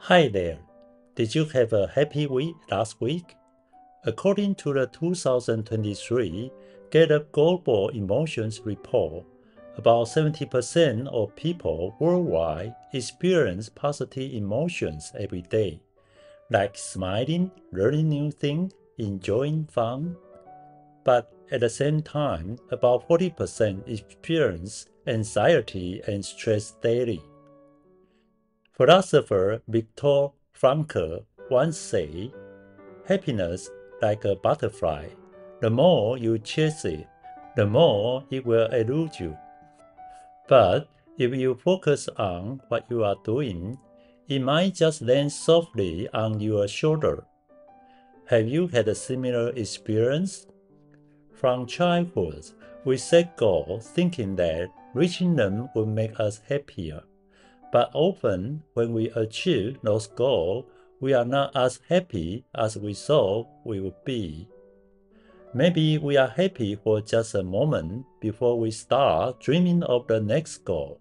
Hi there. Did you have a happy week last week? According to the 2023 Gallup Global Emotions Report, about 70% of people worldwide experience positive emotions every day, like smiling, learning new things, enjoying fun. But at the same time, about 40% experience anxiety and stress daily. Philosopher Viktor Frankl once said, "Happiness, like a butterfly, the more you chase it, the more it will elude you. But if you focus on what you are doing, it might just land softly on your shoulder." Have you had a similar experience? From childhood, we set goals thinking that reaching them would make us happier. But often, when we achieve those goals, we are not as happy as we thought we would be. Maybe we are happy for just a moment before we start dreaming of the next goal.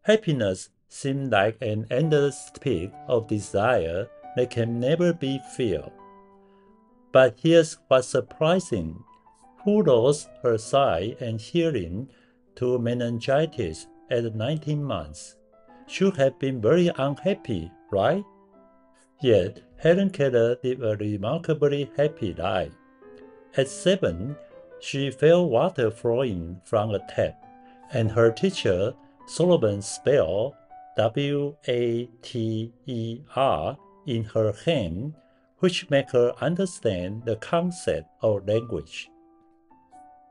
Happiness seems like an endless pit of desire that can never be filled. But here's what's surprising. Who lost her sight and hearing to meningitis at 19 months should have been very unhappy, right? Yet, Helen Keller lived a remarkably happy life. At 7, she felt water flowing from a tap, and her teacher, Sullivan, spelled Water in her hand, which made her understand the concept of language.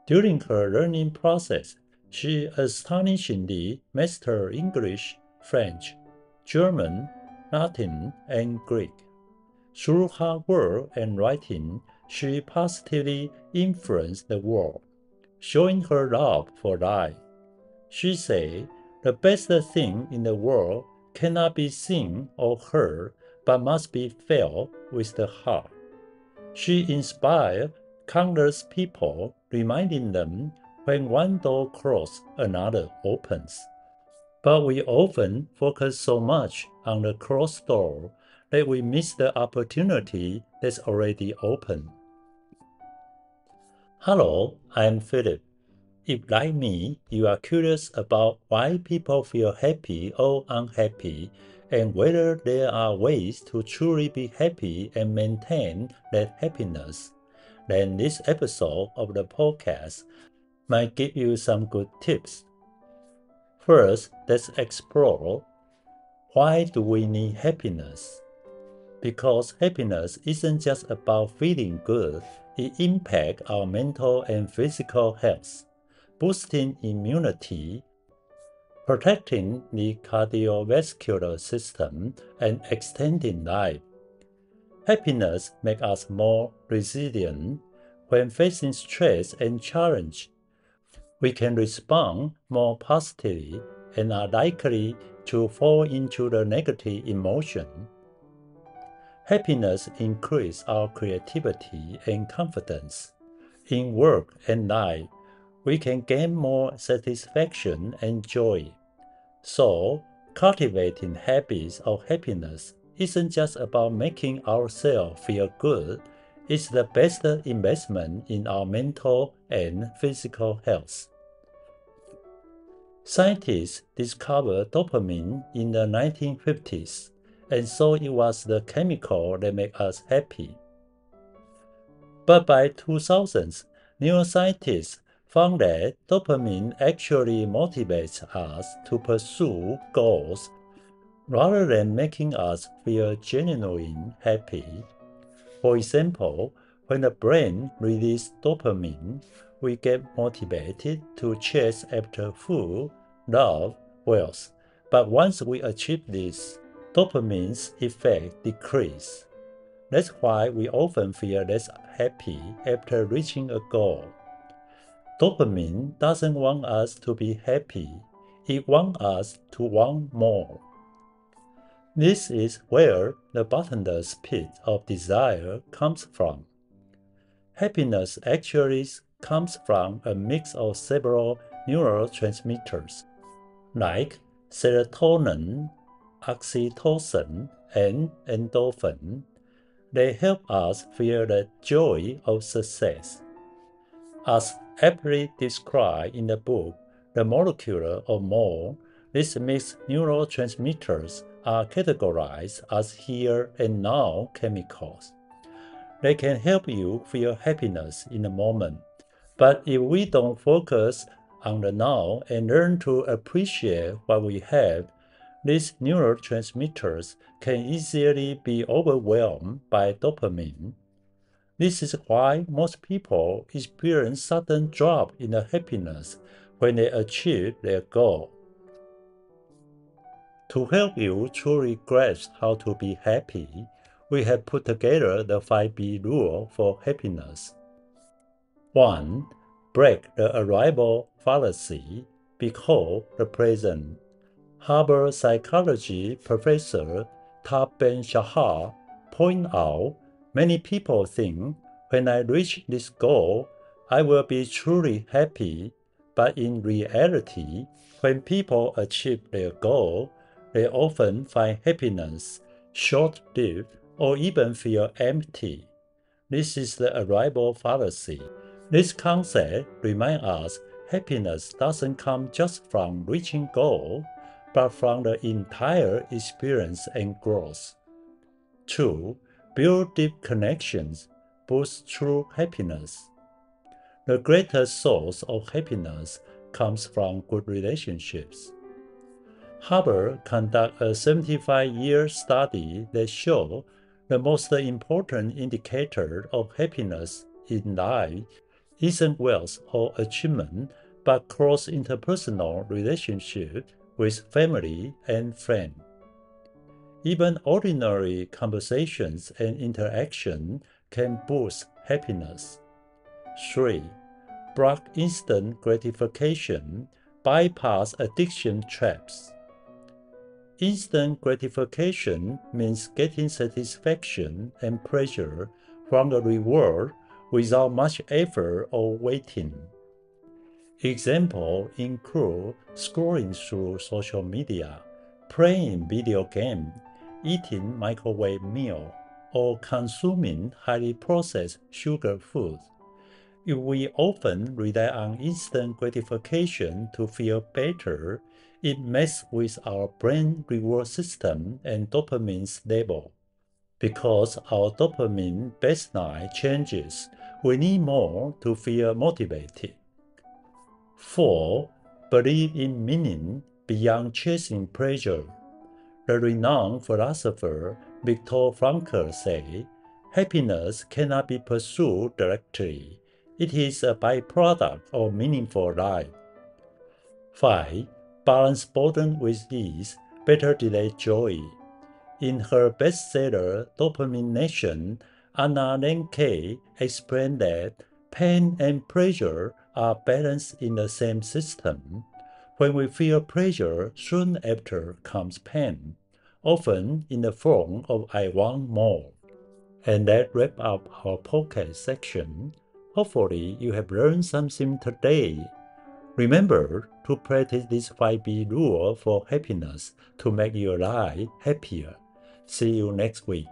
During her learning process, she astonishingly mastered English, French, German, Latin, and Greek. Through hard work and writing, she positively influenced the world, showing her love for life. She said, "The best thing in the world cannot be seen or heard, but must be felt with the heart." She inspired countless people, reminding them when one door closes, another opens. But we often focus so much on the closed door that we miss the opportunity that's already open. Hello, I'm Philip. If, like me, you are curious about why people feel happy or unhappy, and whether there are ways to truly be happy and maintain that happiness, then this episode of the podcast might give you some good tips. First, let's explore, why do we need happiness? Because happiness isn't just about feeling good, it impacts our mental and physical health, boosting immunity, protecting the cardiovascular system, and extending life. Happiness makes us more resilient. When facing stress and challenge, we can respond more positively and are likely to fall into the negative emotion. Happiness increases our creativity and confidence. In work and life, we can gain more satisfaction and joy. So, cultivating habits of happiness isn't just about making ourselves feel good, it's the best investment in our mental and physical health. Scientists discovered dopamine in the 1950s, and so it was the chemical that made us happy. But by 2000s, neuroscientists found that dopamine actually motivates us to pursue goals rather than making us feel genuinely happy. For example, when the brain releases dopamine, we get motivated to chase after food, love, wealth. But once we achieve this, dopamine's effect decreases. That's why we often feel less happy after reaching a goal. Dopamine doesn't want us to be happy, it wants us to want more. This is where the bottomless pit of desire comes from. Happiness actually comes from a mix of several neurotransmitters, like serotonin, oxytocin, and endorphin. They help us feel the joy of success. As aptly described in the book The Molecular of More, these mixed neurotransmitters are categorized as here and now chemicals. They can help you feel happiness in the moment. But if we don't focus on the now and learn to appreciate what we have, these neurotransmitters can easily be overwhelmed by dopamine. This is why most people experience sudden drop in the happiness when they achieve their goal. To help you truly grasp how to be happy, we have put together the 5B rule for happiness. 1. Break the arrival fallacy. Behold the present. Harvard psychology professor Tab Ben-Shahar points out many people think, when I reach this goal, I will be truly happy, but in reality, when people achieve their goal, they often find happiness short-lived or even feel empty. This is the arrival fallacy. This concept reminds us happiness doesn't come just from reaching goal, but from the entire experience and growth. 2. Build deep connections, boost true happiness. The greatest source of happiness comes from good relationships. Harvard conducted a 75-year study that showed the most important indicator of happiness in life isn't wealth or achievement, but close interpersonal relationship with family and friends. Even ordinary conversations and interaction can boost happiness. 3. Block instant gratification, bypass addiction traps. Instant gratification means getting satisfaction and pleasure from the reward without much effort or waiting. Examples include scrolling through social media, playing video games, eating microwave meal, or consuming highly processed sugar foods. If we often rely on instant gratification to feel better, it messes with our brain reward system and dopamine level. Because our dopamine baseline changes, we need more to feel motivated. 4. Believe in meaning beyond chasing pleasure. The renowned philosopher Viktor Frankl said, happiness cannot be pursued directly. It is a byproduct of meaningful life. 5. Balance boredom with ease, better delay joy. In her bestseller Dopamine Nation, Anna Lenke explained that pain and pleasure are balanced in the same system. When we feel pleasure, soon after comes pain, often in the form of I want more. And that wraps up our podcast section. Hopefully you have learned something today. Remember to practice this 5B rule for happiness to make your life happier. See you next week.